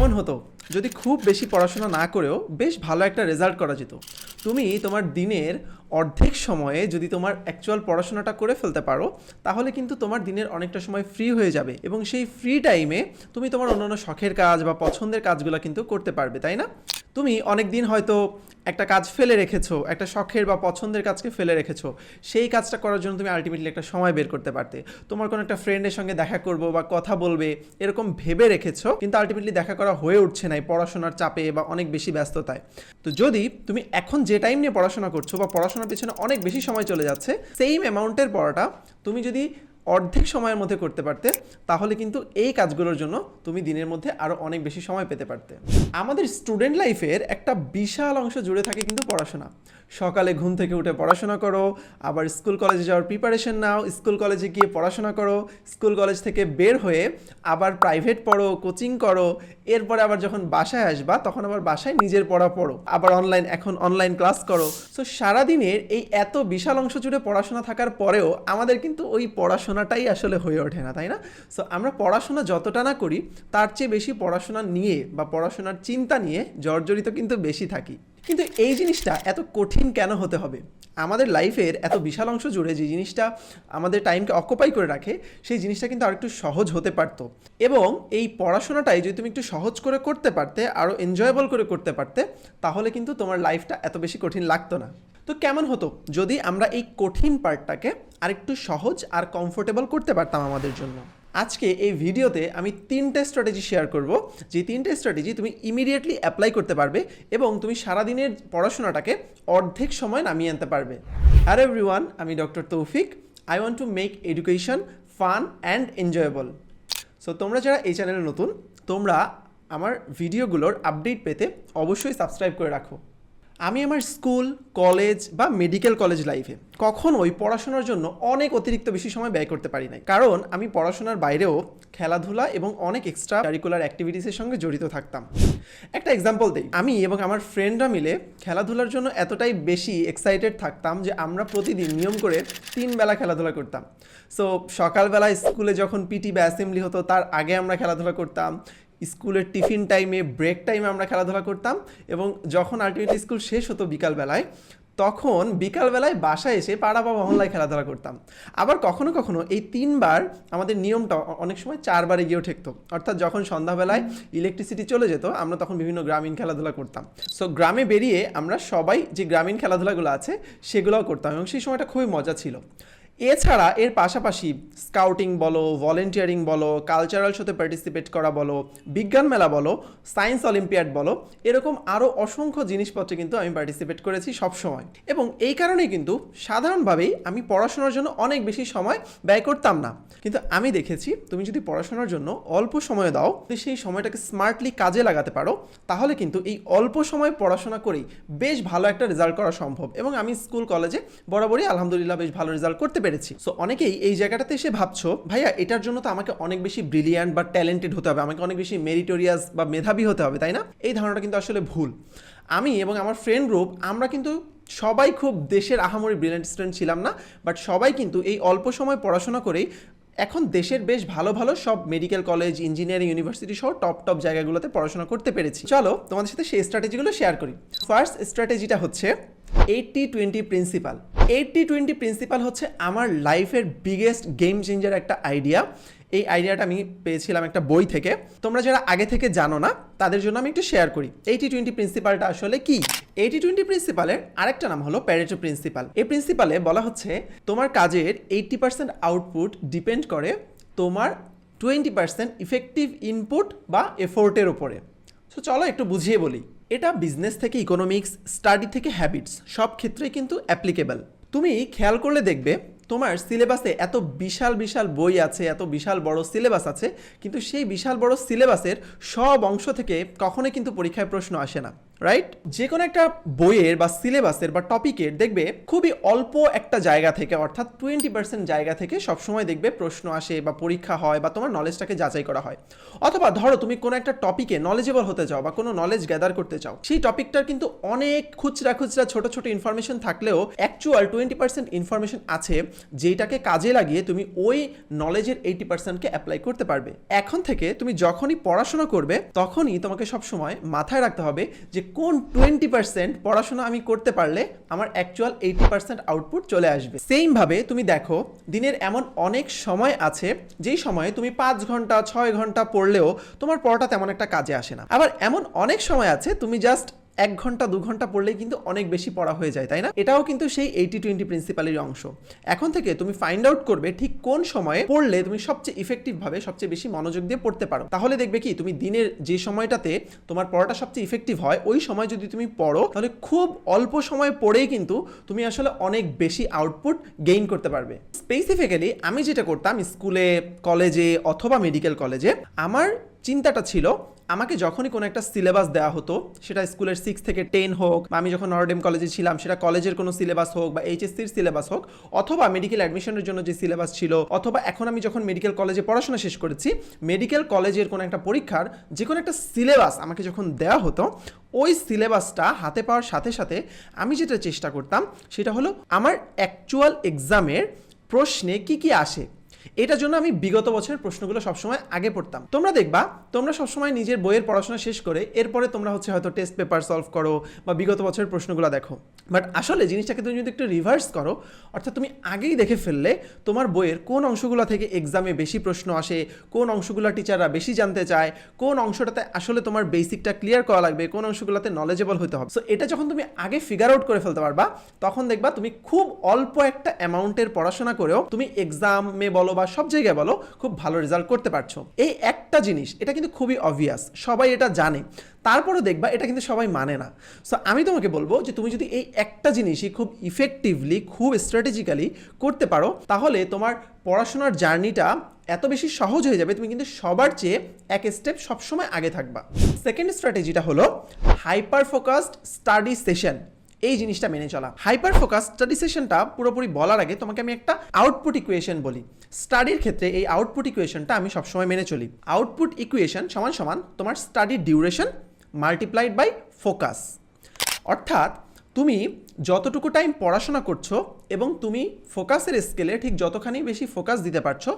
কেমন হতো যদি খুব বেশি পড়াশোনা না করেও বেশ ভালো একটা রেজাল্ট করা যেত? তুমি তোমার দিনের অর্ধেক সময়ে যদি তোমার অ্যাকচুয়াল পড়াশোনাটা করে ফেলতে পারো, তাহলে কিন্তু তোমার দিনের অনেকটা সময় ফ্রি হয়ে যাবে এবং সেই ফ্রি টাইমে তুমি তোমার অন্যান্য শখের কাজ বা পছন্দের কাজগুলো কিন্তু করতে পারবে, তাই না? তুমি অনেক দিন হয়তো একটা কাজ ফেলে রেখেছো, একটা শখের বা পছন্দের কাজকে ফেলে রেখেছো, সেই কাজটা করার জন্য তুমি আলটিমেটলি একটা সময় বের করতে পারতে। তোমার কোনো একটা ফ্রেন্ডের সঙ্গে দেখা করবো বা কথা বলবে এরকম ভেবে রেখেছো, কিন্তু আলটিমেটলি দেখা করা হয়ে উঠছে না এই পড়াশোনার চাপে বা অনেক বেশি ব্যস্ততায়। তো যদি তুমি এখন যে টাইম নিয়ে পড়াশোনা করছো বা পড়াশোনার পিছনে অনেক বেশি সময় চলে যাচ্ছে, সেম অ্যামাউন্টের পড়াটা তুমি যদি অর্ধেক সময়ের মধ্যে করতে পারতে, তাহলে কিন্তু এই কাজগুলোর জন্য তুমি দিনের মধ্যে আরও অনেক বেশি সময় পেতে পারতে। আমাদের স্টুডেন্ট লাইফের একটা বিশাল অংশ জুড়ে থাকে কিন্তু পড়াশোনা। সকালে ঘুম থেকে উঠে পড়াশোনা করো, আবার স্কুল কলেজে যাওয়ার প্রিপারেশন নাও, স্কুল কলেজে গিয়ে পড়াশোনা করো, স্কুল কলেজ থেকে বের হয়ে আবার প্রাইভেট পড়ো, কোচিং করো, এরপরে আবার যখন বাসায় আসবা তখন আবার বাসায় নিজের পড়া পড়ো, আবার এখন অনলাইন ক্লাস করো। সো সারাদিনের এই এত বিশাল অংশ জুড়ে পড়াশোনা থাকার পরেও আমাদের কিন্তু ওই পড়াশোনাটাই আসলে হয়ে ওঠে না, তাই না? সো আমরা পড়াশোনা যতটা না করি তার চেয়ে বেশি পড়াশোনা নিয়ে বা পড়াশোনার চিন্তা নিয়ে জর্জরিত কিন্তু বেশি থাকি। কিন্তু এই জিনিসটা এত কঠিন কেন হতে হবে? আমাদের লাইফের এত বিশাল অংশ জুড়ে যে জিনিসটা আমাদের টাইমকে অকুপাই করে রাখে, সেই জিনিসটা কিন্তু আরেকটু সহজ হতে পারতো। এবং এই পড়াশোনাটাই যদি তুমি একটু সহজ করে করতে পারতে, আরও এনজয়েবল করে করতে পারতে, তাহলে কিন্তু তোমার লাইফটা এত বেশি কঠিন লাগতো না। তো কেমন হতো যদি আমরা এই কঠিন পার্টটাকে আরেকটু সহজ আর কমফোর্টেবল করতে পারতাম আমাদের জন্য? আজকে এই ভিডিওতে আমি 3টে স্ট্র্যাটেজি শেয়ার করব, যে 3টে স্ট্র্যাটেজি তুমি ইমিডিয়েটলি অ্যাপ্লাই করতে পারবে এবং তুমি সারাদিনের পড়াশোনাটাকে অর্ধেক সময় নামিয়ে আনতে পারবে। হ্যালো এভরিওয়ান, আমি ডক্টর তৌফিক। I want to make education fun and enjoyable. So তোমরা যারা এই চ্যানেলে নতুন, তোমরা আমার ভিডিওগুলোর আপডেট পেতে অবশ্যই সাবস্ক্রাইব করে রাখো। আমি আমার স্কুল, কলেজ বা মেডিকেল কলেজ লাইফে কখনোই পড়াশোনার জন্য অনেক অতিরিক্ত বেশি সময় ব্যয় করতে পারি না, কারণ আমি পড়াশোনার বাইরেও খেলাধুলা এবং অনেক এক্সট্রা কারিকুলার অ্যাক্টিভিটিসের সঙ্গে জড়িত থাকতাম। একটা এক্সাম্পল দিই, আমি এবং আমার ফ্রেন্ডরা মিলে খেলাধুলার জন্য এতটাই বেশি এক্সাইটেড থাকতাম যে আমরা প্রতিদিন নিয়ম করে 3 বেলা খেলাধুলা করতাম। সো সকালবেলায় স্কুলে যখন পিটি বা অ্যাসেম্বলি হতো তার আগে আমরা খেলাধুলা করতাম, স্কুলের টিফিন টাইমে, ব্রেক টাইমে আমরা খেলাধুলা করতাম, এবং যখন আলটিমেটলি স্কুল শেষ হতো বিকালবেলায়, তখন বিকালবেলায় বাসায় এসে পাড়া বা মহল্লায় খেলাধুলা করতাম। আবার কখনো কখনো এই 3 বার আমাদের নিয়মটা অনেক সময় 4 বারে গিয়েও ঠেকতো। অর্থাৎ যখন সন্ধ্যাবেলায় ইলেকট্রিসিটি চলে যেত, আমরা তখন বিভিন্ন গ্রামীণ খেলাধুলা করতাম। সো গ্রামে বেরিয়ে আমরা সবাই যে গ্রামীণ খেলাধুলাগুলো আছে সেগুলোও করতাম এবং সেই সময়টা খুবই মজা ছিল। এছাড়া এর পাশাপাশি স্কাউটিং বলো, ভলেন্টিয়ারিং বলো, কালচারাল শোতে পার্টিসিপেট করা বলো, বিজ্ঞান মেলা বলো, সায়েন্স অলিম্পিয়াড বলো, এরকম আরও অসংখ্য জিনিসপত্রে কিন্তু আমি পার্টিসিপেট করেছি সবসময়। এবং এই কারণেই কিন্তু সাধারণভাবেই আমি পড়াশোনার জন্য অনেক বেশি সময় ব্যয় করতাম না। কিন্তু আমি দেখেছি তুমি যদি পড়াশোনার জন্য অল্প সময় দাও, সেই সময়টাকে স্মার্টলি কাজে লাগাতে পারো, তাহলে কিন্তু এই অল্প সময় পড়াশোনা করেই বেশ ভালো একটা রেজাল্ট করা সম্ভব। এবং আমি স্কুল কলেজে বরাবরই আলহামদুলিল্লাহ বেশ ভালো রেজাল্ট করতে পেরেছি। সো অনেকেই এই জায়গাটাতে এসে ভাবছো, ভাইয়া এটার জন্য তো আমাকে অনেক বেশি ব্রিলিয়ান্ট বা ট্যালেন্টেড হতে হবে, আমাকে অনেক বেশি মেরিটোরিয়াস বা মেধাবী হতে হবে, তাই না? এই ধারণাটা কিন্তু আসলে ভুল। আমি এবং আমার ফ্রেন্ড গ্রুপ আমরা কিন্তু সবাই খুব দেশের আহামরি ব্রিলিয়ান্ট স্টুডেন্ট ছিলাম না, বাট সবাই কিন্তু এই অল্প সময় পড়াশোনা করেই এখন দেশের বেশ ভালো ভালো সব মেডিকেল কলেজ, ইঞ্জিনিয়ারিং ইউনিভার্সিটি সহ টপ জায়গাগুলোতে পড়াশোনা করতে পেরেছি। চলো তোমাদের সাথে সেই স্ট্র্যাটেজিগুলো শেয়ার করি। ফার্স্ট স্ট্র্যাটেজিটা হচ্ছে 80-20 প্রিন্সিপাল। 80-20 প্রিন্সিপাল হচ্ছে আমার লাইফের বিগেস্ট গেম চেঞ্জার একটা আইডিয়া। এই আইডিয়াটা আমি পেয়েছিলাম একটা বই থেকে। তোমরা যারা আগে থেকে জানো না তাদের জন্য আমি একটু শেয়ার করি 80-20 প্রিন্সিপালটা আসলে কি। 80-20 প্রিন্সিপালের আরেকটা নাম হলো প্যারেটো প্রিন্সিপাল। এই প্রিন্সিপালে বলা হচ্ছে তোমার কাজের 80% আউটপুট ডিপেন্ড করে তোমার 20% ইফেক্টিভ ইনপুট বা এফোর্টের উপরে। সো চলো একটু বুঝিয়ে বলি। এটা বিজনেস থেকে ইকোনমিক্স, স্টাডি থেকে হ্যাবিটস, সব ক্ষেত্রেই কিন্তু অ্যাপ্লিকেবল। তুমি খেয়াল করলে দেখবে তোমার সিলেবাসে এত বিশাল বিশাল বই আছে, এত বিশাল বড় সিলেবাস আছে, কিন্তু সেই বিশাল বড় সিলেবাসের সব অংশ থেকে কখনোই কিন্তু পরীক্ষায় প্রশ্ন আসে না। রাইট? যে কোনো একটা বইয়ের বা সিলেবাসের বা টপিকের দেখবে খুবই অল্প একটা জায়গা থেকে, অর্থাৎ 20% জায়গা থেকে সবসময় দেখবে প্রশ্ন আসে বা পরীক্ষা হয় বা তোমার নলেজটাকে যাচাই করা হয়। অথবা ধরো তুমি কোনো একটা টপিকে নলেজেবল হতে চাও বা কোনো নলেজ গ্যাদার করতে চাও, সেই টপিকটার কিন্তু অনেক খুচরা খুচরা ছোট ছোট ইনফরমেশন থাকলেও অ্যাকচুয়াল 20% ইনফরমেশন আছে যেটাকে কাজে লাগিয়ে তুমি ওই নলেজের 80%কে অ্যাপ্লাই করতে পারবে। এখন থেকে তুমি যখনই পড়াশোনা করবে তখনই তোমাকে সবসময় মাথায় রাখতে হবে যে কোন 20% পড়াশোনা আমি করতে পারলে আমার অ্যাকচুয়াল 80% আউটপুট চলে আসবে। সেম ভাবে তুমি দেখো দিনের এমন অনেক সময় আছে যেই সময়ে তুমি 5 ঘন্টা 6 ঘন্টা পড়লেও তোমার পড়াটা তেমন একটা কাজে আসে না। আবার এমন অনেক সময় আছে তুমি জাস্ট 1 ঘন্টা 2 ঘন্টা পড়লেই কিন্তু অনেক বেশি পড়া হয়ে যায়, তাই না? এটাও কিন্তু সেই 80-20 প্রিন্সিপালের অংশ। এখন থেকে তুমি ফাইন্ড আউট করবে ঠিক কোন সময়ে পড়লে তুমি সবচেয়ে ইফেক্টিভ ভাবে সবচেয়ে বেশি মনোযোগ দিয়ে পড়তে পারো। তাহলে দেখবে কি তুমি দিনের যে সময়টাতে তোমার পড়াটা সবচেয়ে ইফেক্টিভ হয় ওই সময় যদি তুমি পড়ো তাহলে খুব অল্প সময় পড়েই কিন্তু তুমি আসলে অনেক বেশি আউটপুট গেইন করতে পারবে। স্পেসিফিক্যালি আমি যেটা করতাম স্কুলে, কলেজে অথবা মেডিকেল কলেজে, আমার চিন্তাটা ছিল আমাকে যখনই কোনো একটা সিলেবাস দেওয়া হতো, সেটা স্কুলের 6 থেকে 10 হোক বা আমি যখন নরডেম কলেজে ছিলাম সেটা কলেজের কোনো সিলেবাস হোক বা এইচএসসির সিলেবাস হোক অথবা মেডিকেল অ্যাডমিশনের জন্য যে সিলেবাস ছিল, অথবা এখন আমি যখন মেডিকেল কলেজে পড়াশোনা শেষ করেছি মেডিকেল কলেজের কোনো একটা পরীক্ষার যে কোনো একটা সিলেবাস আমাকে যখন দেওয়া হতো, ওই সিলেবাসটা হাতে পাওয়ার সাথে সাথে আমি যেটা চেষ্টা করতাম সেটা হলো আমার অ্যাকচুয়াল এক্সামের প্রশ্নে কি কি আসে এটার জন্য আমি বিগত বছরের প্রশ্নগুলো সবসময় আগে পড়তাম। তোমরা দেখবা তোমরা সবসময় নিজের বইয়ের পড়াশোনা শেষ করে এরপরে তোমরা হয়তো টেস্ট পেপার সলভ করো বা বিগত বছরের প্রশ্নগুলো দেখো, বাট আসলে জিনিসটাকে তুমি যদি একটু রিভার্স করো, অর্থাৎ তুমি আগেই দেখে ফেললে তোমার বইয়ের কোন অংশগুলো থেকে এক্সামে বেশি প্রশ্ন আসে, কোন অংশগুলো টিচাররা বেশি জানতে চায়, কোন অংশটাতে আসলে তোমার বেসিকটা ক্লিয়ার করা লাগবে, কোন অংশগুলোতে নলেজেবল হতে হবে। সো এটা যখন তুমি আগে ফিগার আউট করে ফেলতে পারবা তখন দেখবা তুমি খুব অল্প একটা অ্যামাউন্টের পড়াশোনা করেও তুমি এক্সামে বলো বা সব জায়গায় বলো খুব ভালো রেজাল্ট করতে পারছো। এই একটা জিনিস এটা কিন্তু খুবই অবভিয়াস, সবাই এটা জানে, তারপরে দেখবা এটা কিন্তু সবাই মানে না। সো আমি তোমাকে বলবো যে তুমি যদি এই একটা জিনিসই খুব ইফেক্টিভলি খুব স্ট্র্যাটেজিক্যালি করতে পারো তাহলে তোমার পড়াশোনার জার্নিটা এত বেশি সহজ হয়ে যাবে, তুমি কিন্তু সবার চেয়ে এক স্টেপ সবসময় আগে থাকবা। সেকেন্ড স্ট্র্যাটেজিটা হলো হাইপার ফোকাসড স্টাডি সেশন। এই জিনিসটা মেনে চলা। হাইপার ফোকাস স্টাডি সেশনটা পুরোপুরি বলার আগে তোমাকে আমি একটা আউটপুট ইকুয়েশন বলি। স্টাডির ক্ষেত্রে এই আউটপুট ইকুয়েশনটা আমি সবসময় মেনে চলি। আউটপুট ইকুয়েশন সমান সমান তোমার study duration multiplied by focus. অর্থাৎ তুমি যতটুকু টাইম পড়াশোনা করছো এবং তুমি ফোকাসের স্কেলে ঠিক যতখানি বেশি ফোকাস দিতে পারছো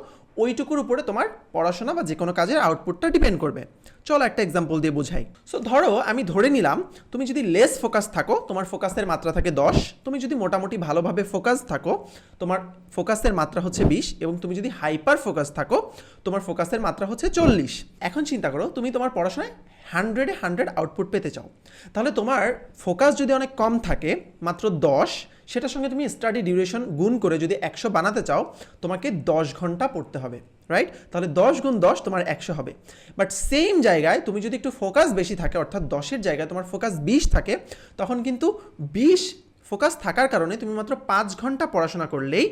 ওইটুকুর উপরে তোমার পড়াশোনা বা যে কোনো কাজের আউটপুটটা ডিপেন্ড করবে। চলো একটা এক্সাম্পল দিয়ে বোঝাই। সো ধরো আমি ধরে নিলাম তুমি যদি লেস ফোকাস থাকো তোমার ফোকাসের মাত্রা থাকে 10, তুমি যদি মোটামুটি ভালোভাবে ফোকাস থাকো তোমার ফোকাসের মাত্রা হচ্ছে 20 এবং তুমি যদি হাইপার ফোকাস থাকো তোমার ফোকাসের মাত্রা হচ্ছে 40। এখন চিন্তা করো তুমি তোমার পড়াশোনায় 100-এ 100 আউটপুট পেতে চাও, তাহলে তোমার ফোকাস যদি অনেক কম থাকে মাত্র 10, সেটার সঙ্গে তুমি স্টাডি ডিউরেশন গুণ করে যদি 100 বানাতে চাও তোমাকে 10 ঘন্টা পড়তে হবে, রাইট? তাহলে 10 গুণ 10 তোমার 100 হবে। বাট সেম জায়গায় তুমি যদি একটু ফোকাস বেশি থাকে অর্থাৎ 10-এর জায়গায় তোমার ফোকাস 20 থাকে তখন কিন্তু 20 ফোকাস থাকার কারণে তুমি মাত্র 5 ঘন্টা পড়াশোনা করলেই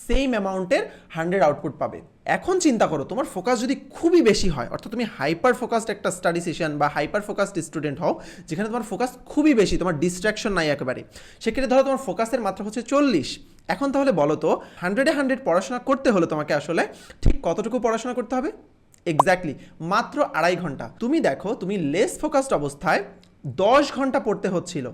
সেম অ্যামাউন্টের 100 আউটপুট পাবে। এখন চিন্তা করো তোমার ফোকাস যদি খুবই বেশি হয় অর্থাৎ তুমি হাইপার ফোকাসড একটা স্টাডি সেশন বা হাইপার ফোকাসড স্টুডেন্ট হও যেখানে তোমার ফোকাস খুবই বেশি, তোমার ডিস্ট্রাকশন নাই একেবারে, সেক্ষেত্রে ধরো তোমার ফোকাসের মাত্রা হচ্ছে 40। এখন তাহলে বলো তো 100-এ 100 পড়াশোনা করতে হলে তোমাকে আসলে ঠিক কতটুকু পড়াশোনা করতে হবে? এক্স্যাক্টলি মাত্র 2.5 ঘন্টা। তুমি দেখো তুমি লেস ফোকাসড অবস্থায় 10 ঘন্টা পড়তে হচ্ছিল,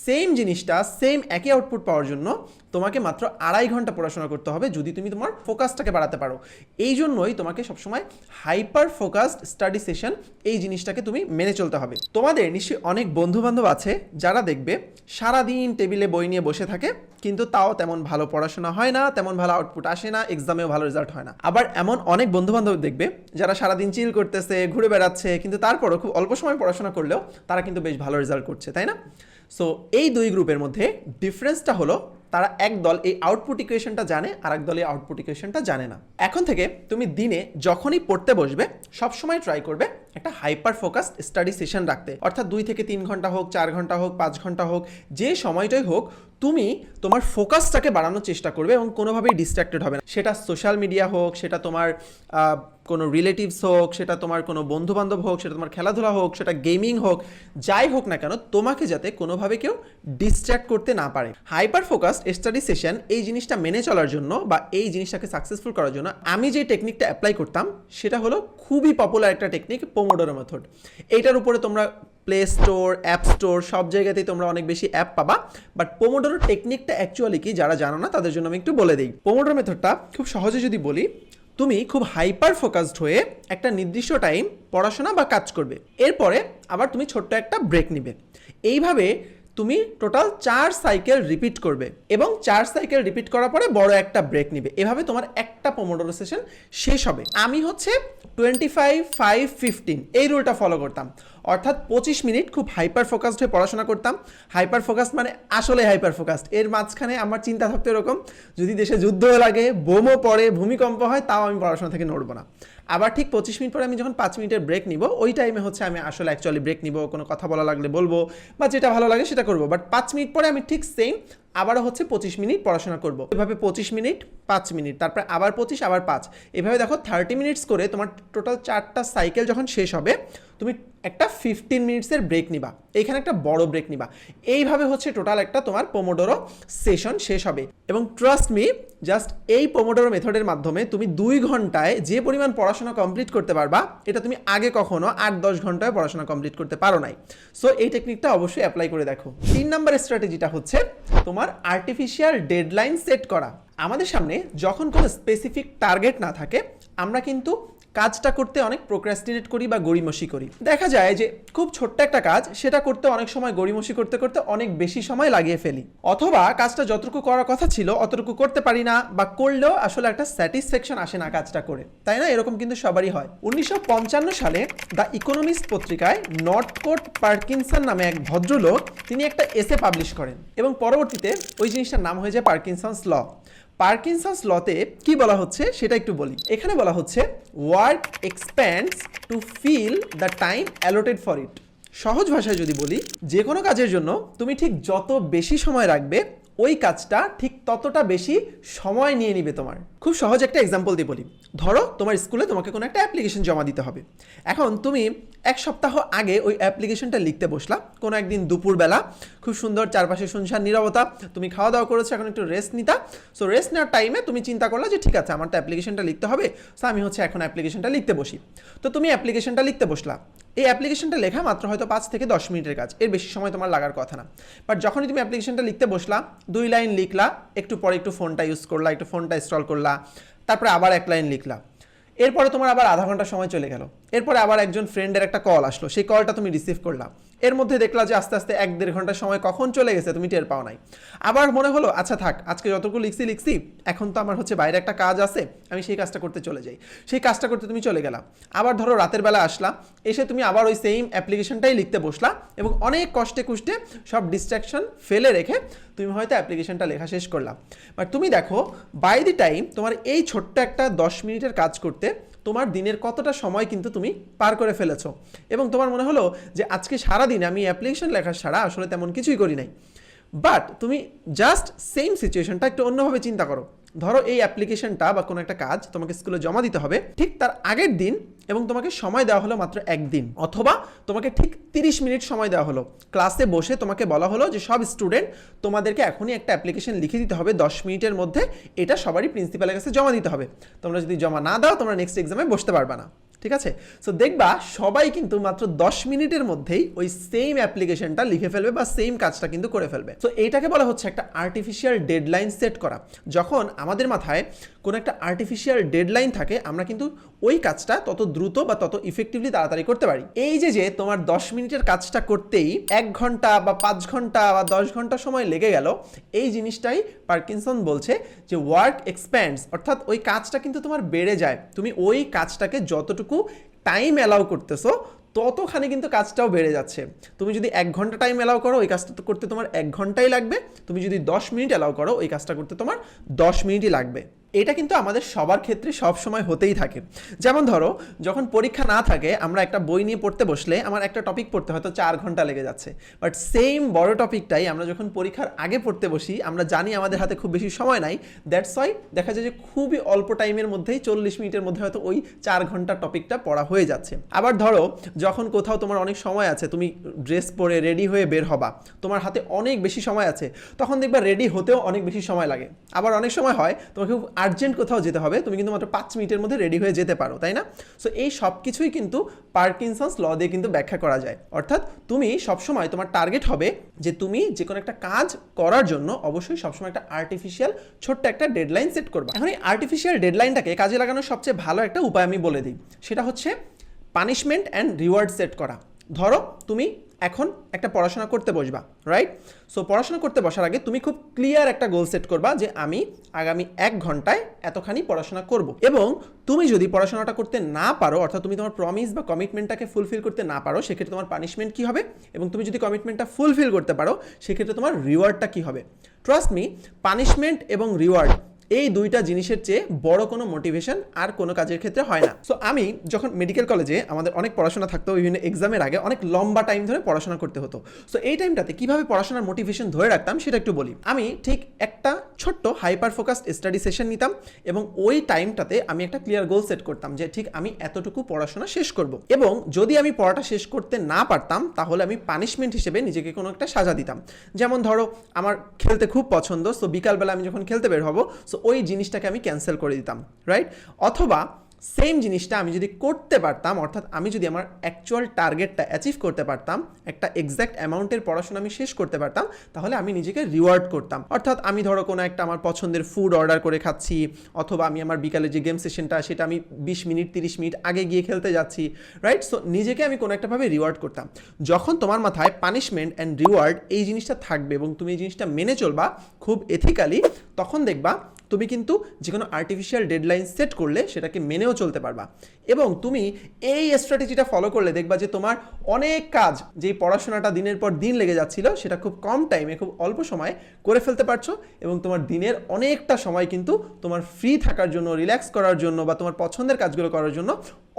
সেম জিনিসটা সেম একই আউটপুট পাওয়ার জন্য তোমাকে মাত্র 2.5 ঘন্টা পড়াশোনা করতে হবে যদি তুমি তোমার ফোকাসটাকে বাড়াতে পারো। এই জন্যই তোমাকে সবসময় হাইপার ফোকাসড স্টাডি সেশন এই জিনিসটাকে তুমি মেনে চলতে হবে। তোমাদের নিশ্চয়ই অনেক বন্ধু বান্ধব আছে যারা দেখবে সারাদিন টেবিলে বই নিয়ে বসে থাকে কিন্তু তাও তেমন ভালো পড়াশোনা হয় না, তেমন ভালো আউটপুট আসে না, এক্সামেও ভালো রেজাল্ট হয় না। আবার এমন অনেক বন্ধু বান্ধব দেখবে যারা সারাদিন চিল করতেছে, ঘুরে বেড়াচ্ছে, কিন্তু তারপরও খুব অল্প সময় পড়াশোনা করলেও তারা কিন্তু বেশ ভালো রেজাল্ট করছে, তাই না? সো এই দুই গ্রুপের মধ্যে ডিফারেন্সটা হলো তারা এক দল এই আউটপুট ইকুয়েশনটা জানে আর এক দল এই আউটপুট ইকুয়েশনটা জানে না। এখন থেকে তুমি দিনে যখনই পড়তে বসবে সবসময় ট্রাই করবে একটা হাইপার ফোকাসড স্টাডি সেশন রাখতে, অর্থাৎ 2 থেকে 3 ঘন্টা হোক, 4 ঘন্টা হোক, 5 ঘন্টা হোক, যে সময়টাই হোক তুমি তোমার ফোকাসটাকে বাড়ানোর চেষ্টা করবে এবং কোনোভাবেই ডিস্ট্র্যাক্টেড হবে না। সেটা সোশ্যাল মিডিয়া হোক, সেটা তোমার কোনো রিলেটিভস হোক, সেটা তোমার কোনো বন্ধুবান্ধব হোক, সেটা তোমার খেলাধুলা হোক, সেটা গেমিং হোক, যাই হোক না কেন তোমাকে যাতে কোনোভাবে কেউ ডিস্ট্র্যাক্ট করতে না পারে। হাইপার ফোকাসড স্টাডি সেশন এই জিনিসটা মেনে চলার জন্য বা এই জিনিসটাকে সাকসেসফুল করার জন্য আমি যে টেকনিকটা অ্যাপ্লাই করতাম সেটা হলো খুবই পপুলার একটা টেকনিক, পোমোডোরো মেথড। এইটার উপরে তোমরা প্লে স্টোর, অ্যাপ স্টোর সব জায়গাতেই তোমরা অনেক বেশি অ্যাপ পাবা, বাট পোমোডোরো টেকনিকটা অ্যাকচুয়ালি কি যারা জানো না তাদের জন্য আমি একটু বলে দিই। পোমোডোরো মেথডটা খুব সহজে যদি বলি, তুমি খুব হাইপার ফোকাসড হয়ে একটা নির্দিষ্ট টাইম পড়াশোনা বা কাজ করবে, এরপরে আবার তুমি ছোট্ট একটা ব্রেক নিবে। এইভাবে তুমি টোটাল 4 সাইকেল রিপিট করবে এবং 4 সাইকেল রিপিট করার পরে বড় একটা ব্রেক নিবে। এভাবে তোমার একটা পোমোডোরো সেশন শেষ হবে। আমি হচ্ছে 25-5-15 এই রুলটা ফলো করতাম, অর্থাৎ 25 মিনিট খুব হাইপার ফোকাসড হয়ে পড়াশোনা করতাম। হাইপার ফোকাসড মানে আসলে হাইপার ফোকাসড। এর মাঝখানে আমার চিন্তা থাকতো এরকম, যদি দেশে যুদ্ধ লাগে, বোমও পড়ে, ভূমিকম্প হয়, তাও আমি পড়াশোনা থেকে নড়বো না। আবার ঠিক 25 মিনিট পরে আমি যখন 5 মিনিটের ব্রেক নিব, ওই টাইমে হচ্ছে আমি আসলে অ্যাকচুয়ালি ব্রেক নিব, কোনো কথা বলা লাগলে বলবো বা যেটা ভালো লাগে সেটা করবো। বাট 5 মিনিট পরে আমি ঠিক সেম আবারও হচ্ছে 25 মিনিট পড়াশোনা করব। এভাবে 25 মিনিট, 5 মিনিট, তারপরে আবার 25, আবার 5, এভাবে দেখো 30 মিনিটস করে তোমার টোটাল 4টা সাইকেল যখন শেষ হবে, তুমি একটা 15 মিনিটসের ব্রেক নিবা, এইখানে একটা বড় ব্রেক নিবা। এইভাবে হচ্ছে টোটাল একটা তোমার পোমোডোরো সেশন শেষ হবে। এবং ট্রাস্ট মি, জাস্ট এই পোমোডোরো মেথডের মাধ্যমে তুমি 2 ঘন্টায় যে পরিমাণ পড়াশোনা কমপ্লিট করতে পারবা, এটা তুমি আগে কখনো 8-10 ঘন্টায় পড়াশোনা কমপ্লিট করতে পারো নাই। সো এই টেকনিকটা অবশ্যই অ্যাপ্লাই করে দেখো। 3 নাম্বার স্ট্র্যাটেজিটা হচ্ছে তোমার আর্টিফিশিয়াল ডেডলাইন সেট করা। আমাদের সামনে যখন কোনো স্পেসিফিক টার্গেট না থাকে, আমরা কিন্তু কাজটা করতে অনেক প্রোক্রাস্টিনেট করি বা গড়িমসি করি। দেখা যায় যে খুব ছোট্ট একটা কাজ, সেটা করতে অনেক সময় গড়িমসি করতে করতে অনেক বেশি সময় লাগিয়ে ফেলি, অথবা কাজটা যতটুকু করার কথা ছিল অতটুকু করতে পারি না, বা করলেও আসলে একটা স্যাটিসফ্যাকশন আসে না কাজটা করে, তাই না? এরকম কিন্তু সবারই হয়। 1955 সালে দ্য ইকোনমিস্ট পত্রিকায় নর্থকোট পার্কিনসন নামে এক ভদ্রলোক, তিনি একটা এসে পাবলিশ করেন এবং পরবর্তীতে ওই জিনিসটার নাম হয়ে যায় পার্কিনসন্স ল। পার্কিনসন্স লতে কি বলা হচ্ছে সেটা একটু বলি। এখানে বলা হচ্ছে work expands to fill the time allotted for it. সহজ ভাষায় যদি বলি, যে কোনো কাজের জন্য তুমি ঠিক যত বেশি সময় রাখবে, ওই কাজটা ঠিক ততটা বেশি সময় নিয়ে নিবে তোমার। খুব সহজ একটা এক্সাম্পল দিয়ে বলি। ধরো তোমার স্কুলে তোমাকে কোনো একটা অ্যাপ্লিকেশন জমা দিতে হবে। এখন তুমি 1 সপ্তাহ আগে ওই অ্যাপ্লিকেশনটা লিখতে বসলা, কোনো একদিন দুপুরবেলা, খুব সুন্দর চারপাশে শুনশান নীরবতা, তুমি খাওয়া দাওয়া করেছো, এখন একটু রেস্ট নিতা। সো রেস্ট নেওয়ার টাইমে তুমি চিন্তা করলা যে ঠিক আছে, আমার তো অ্যাপ্লিকেশনটা লিখতে হবে, সো আমি হচ্ছে এখন অ্যাপ্লিকেশনটা লিখতে বসি। তো তুমি অ্যাপ্লিকেশনটা লিখতে বসলা। এই অ্যাপ্লিকেশনটা লেখা মাত্র হয়তো 5 থেকে 10 মিনিটের কাজ, এর বেশি সময় তোমার লাগার কথা না। বাট যখনই তুমি অ্যাপ্লিকেশনটা লিখতে বসলা, 2 লাইন লিখলা, একটু পরে একটু ফোনটা ইউজ করলা, একটু ফোনটা ইনস্টল করলা, তারপরে আবার 1 লাইন লিখলা, এরপরে তোমার আবার আধা ঘন্টা সময় চলে গেল। এরপরে আবার একজন ফ্রেন্ডের একটা কল আসলো, সেই কলটা তুমি রিসিভ করলা। এর মধ্যে দেখলা যে আস্তে আস্তে 1-1.5 ঘন্টা সময় কখন চলে গেছে তুমি টের পাও নাই। আবার মনে হলো আচ্ছা থাক, আজকে যতটুকু লিখছি, এখন তো আমার হচ্ছে বাইরে একটা কাজ আছে, আমি সেই কাজটা করতে চলে যাই। সেই কাজটা করতে তুমি চলে গেলা। আবার ধরো রাতের বেলা আসলা, এসে তুমি আবার ওই সেম অ্যাপ্লিকেশনটাই লিখতে বসলা এবং অনেক কষ্টে কুষ্টে সব ডিস্ট্রাকশন ফেলে রেখে তুমি হয়তো অ্যাপ্লিকেশনটা লেখা শেষ করলাম। বাট তুমি দেখো, বাই দি টাইম তোমার এই ছোট্ট একটা 10 মিনিটের কাজ করতে তোমার দিনের কতটা সময় কিন্তু তুমি পার করে ফেলেছো, এবং তোমার মনে হলো যে আজকে সারাদিন আমি অ্যাপ্লিকেশন লেখা ছাড়া আসলে তেমন কিছুই করি নাই। বাট তুমি জাস্ট সেম সিচুয়েশনটা একটু অন্যভাবে চিন্তা করো। ধরো এই অ্যাপ্লিকেশনটা বা কোনো একটা কাজ তোমাকে স্কুলে জমা দিতে হবে ঠিক তার আগের দিন, এবং তোমাকে সময় দেওয়া হলো মাত্র 1 দিন, অথবা তোমাকে ঠিক 30 মিনিট সময় দেওয়া হলো। ক্লাসে বসে তোমাকে বলা হলো যে সব স্টুডেন্ট তোমাদেরকে এখনই একটা অ্যাপ্লিকেশন লিখে দিতে হবে 10 মিনিটের মধ্যে, এটা সবারই প্রিন্সিপালের কাছে জমা দিতে হবে। তোমরা যদি জমা না দাও, তোমরা নেক্সট এক্সামে বসতে পারবে না। ঠিক আছে? সো দেখবা সবাই কিন্তু মাত্র 10 মিনিটের মধ্যেই ওই সেম অ্যাপ্লিকেশনটা লিখে ফেলবে বা সেম কাজটা কিন্তু করে ফেলবে। সো এইটাকে বলা হচ্ছে একটা আর্টিফিশিয়াল ডেডলাইন সেট করা। যখন আমাদের মাথায় কোনো একটা আর্টিফিশিয়াল ডেডলাইন থাকে, আমরা কিন্তু ওই কাজটা তত দ্রুত বা তত ইফেক্টিভলি তাড়াতাড়ি করতে পারি। এই যে তোমার 10 মিনিটের কাজটা করতেই 1 ঘন্টা বা 5 ঘন্টা বা 10 ঘন্টা সময় লেগে গেল, এই জিনিসটাই পার্কিনসন বলছে যে ওয়ার্ক এক্সপ্যান্ডস, অর্থাৎ ওই কাজটা কিন্তু তোমার বেড়ে যায়। তুমি ওই কাজটাকে যতটুকু টাইম অ্যালাউ করতেছো, ততখানি কিন্তু কাজটাও বেড়ে যাচ্ছে। তুমি যদি 1 ঘন্টা টাইম অ্যালাউ করো, ওই কাজটা করতে তোমার 1 ঘন্টাই লাগবে। তুমি যদি 10 মিনিট অ্যালাউ করো, ওই কাজটা করতে তোমার 10 মিনিটই লাগবে। এটা কিন্তু আমাদের সবার ক্ষেত্রে সব সময় হতেই থাকে। যেমন ধরো, যখন পরীক্ষা না থাকে আমরা একটা বই নিয়ে পড়তে বসলে আমার একটা টপিক পড়তে হয়তো 4 ঘন্টা লেগে যাচ্ছে, বাট সেম বড় টপিকটাই আমরা যখন পরীক্ষার আগে পড়তে বসি আমরা জানি আমাদের হাতে খুব বেশি সময় নাই, দ্যাটস ওয়াই দেখা যায় যে খুবই অল্প টাইমের মধ্যেই 40 মিনিটের মধ্যে হয়তো ওই 4 ঘন্টার টপিকটা পড়া হয়ে যাচ্ছে। আবার ধরো, যখন কোথাও তোমার অনেক সময় আছে, তুমি ড্রেস পরে রেডি হয়ে বের হবা, তোমার হাতে অনেক বেশি সময় আছে, তখন দেখবা রেডি হতেও অনেক বেশি সময় লাগে। আবার অনেক সময় হয় তোমাকে খুব আর্জেন্ট কোথাও যেতে হবে, তুমি কিন্তু মাত্র 5 মিনিটের মধ্যে রেডি হয়ে যেতে পারো, তাই না? সো এই সব কিছুই কিন্তু পার্কিনসন্স ল দিয়ে কিন্তু ব্যাখ্যা করা যায়। অর্থাৎ তুমি সবসময় তোমার টার্গেট হবে যে তুমি যে কোনো একটা কাজ করার জন্য অবশ্যই সবসময় একটা আর্টিফিশিয়াল ছোট্ট একটা ডেডলাইন সেট করবা। এখন এই আর্টিফিশিয়াল ডেডলাইনটাকে কাজে লাগানোর সবচেয়ে ভালো একটা উপায় আমি বলে দিই, সেটা হচ্ছে পানিশমেন্ট অ্যান্ড রিওয়ার্ড সেট করা। ধরো তুমি এখন একটা পড়াশোনা করতে বসবা, রাইট? সো পড়াশোনা করতে বসার আগে তুমি খুব ক্লিয়ার একটা গোল সেট করবা যে আমি আগামী 1 ঘন্টায় এতখানি পড়াশোনা করব। এবং তুমি যদি পড়াশোনাটা করতে না পারো, অর্থাৎ তুমি তোমার প্রমিস বা কমিটমেন্টটাকে ফুলফিল করতে না পারো, সেক্ষেত্রে তোমার পানিশমেন্ট কী হবে, এবং তুমি যদি কমিটমেন্টটা ফুলফিল করতে পারো সেক্ষেত্রে তোমার রিওয়ার্ডটা কী হবে। ট্রাস্ট মি, পানিশমেন্ট এবং রিওয়ার্ড এই দুইটা জিনিসের চেয়ে বড় কোনো মোটিভেশন আর কোনো কাজের ক্ষেত্রে হয় না। সো আমি যখন মেডিকেল কলেজে আমাদের অনেক পড়াশোনা থাকতো, বিভিন্ন এক্সামের আগে অনেক লম্বা টাইম ধরে পড়াশোনা করতে হতো। সো এই টাইমটাতে কীভাবে পড়াশোনার মোটিভেশন ধরে রাখতাম সেটা একটু বলি। আমি ঠিক একটা ছোট্ট হাইপার ফোকাসড স্টাডি সেশন নিতাম এবং ওই টাইমটাতে আমি একটা ক্লিয়ার গোল সেট করতাম যে ঠিক আমি এতটুকু পড়াশোনা শেষ করব। এবং যদি আমি পড়াটা শেষ করতে না পারতাম তাহলে আমি পানিশমেন্ট হিসেবে নিজেকে কোনো একটা সাজা দিতাম। যেমন ধরো, আমার খেলতে খুব পছন্দ, সো বিকালবেলা আমি যখন খেলতে বের হব, সো ওই জিনিসটাকে আমি ক্যান্সেল করে দিতাম, রাইট? অথবা সেম জিনিসটা আমি যদি করতে পারতাম, অর্থাৎ আমি যদি আমার অ্যাকচুয়াল টার্গেটটা অ্যাচিভ করতে পারতাম, একটা এক্স্যাক্ট অ্যামাউন্টের পড়াশোনা আমি শেষ করতে পারতাম, তাহলে আমি নিজেকে রিওয়ার্ড করতাম। অর্থাৎ আমি ধরো কোনো একটা আমার পছন্দের ফুড অর্ডার করে খাচ্ছি, অথবা আমি আমার বিকালে যে গেম সেশনটা সেটা আমি 20 মিনিট 30 মিনিট আগে গিয়ে খেলতে যাচ্ছি, রাইট? সো নিজেকে আমি কোনো একটাভাবে রিওয়ার্ড করতাম। যখন তোমার মাথায় পানিশমেন্ট অ্যান্ড রিওয়ার্ড এই জিনিসটা থাকবে এবং তুমি এই জিনিসটা মেনে চলবা খুব এথিক্যালি, তখন দেখবা তুমি কিন্তু যে কোনো আর্টিফিশিয়াল ডেডলাইন সেট করলে সেটাকে মেনেও চলতে পারবা। এবং তুমি এই স্ট্র্যাটেজিটা ফলো করলে দেখবা যে তোমার অনেক কাজ, যেই পড়াশোনাটা দিনের পর দিন লেগে যাচ্ছিল, সেটা খুব কম টাইমে খুব অল্প সময়ে করে ফেলতে পারছো। এবং তোমার দিনের অনেকটা সময় কিন্তু তোমার ফ্রি থাকার জন্য, রিল্যাক্স করার জন্য বা তোমার পছন্দের কাজগুলো করার জন্য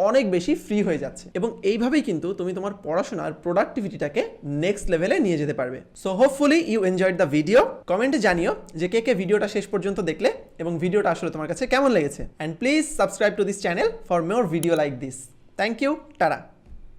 অনেক বেশি ফ্রি হয়ে যাচ্ছে। এবং এইভাবেই কিন্তু তুমি তোমার পড়াশোনার প্রোডাক্টিভিটিটাকে নেক্সট লেভেলে নিয়ে যেতে পারবে। So hopefully you enjoyed the video. কমেন্টে জানিও যে কে কে ভিডিওটা শেষ পর্যন্ত দেখলে এবং ভিডিওটা আসলে তোমার কাছে কেমন লেগেছে। And please subscribe to this channel for more video like this. Thank you, tata.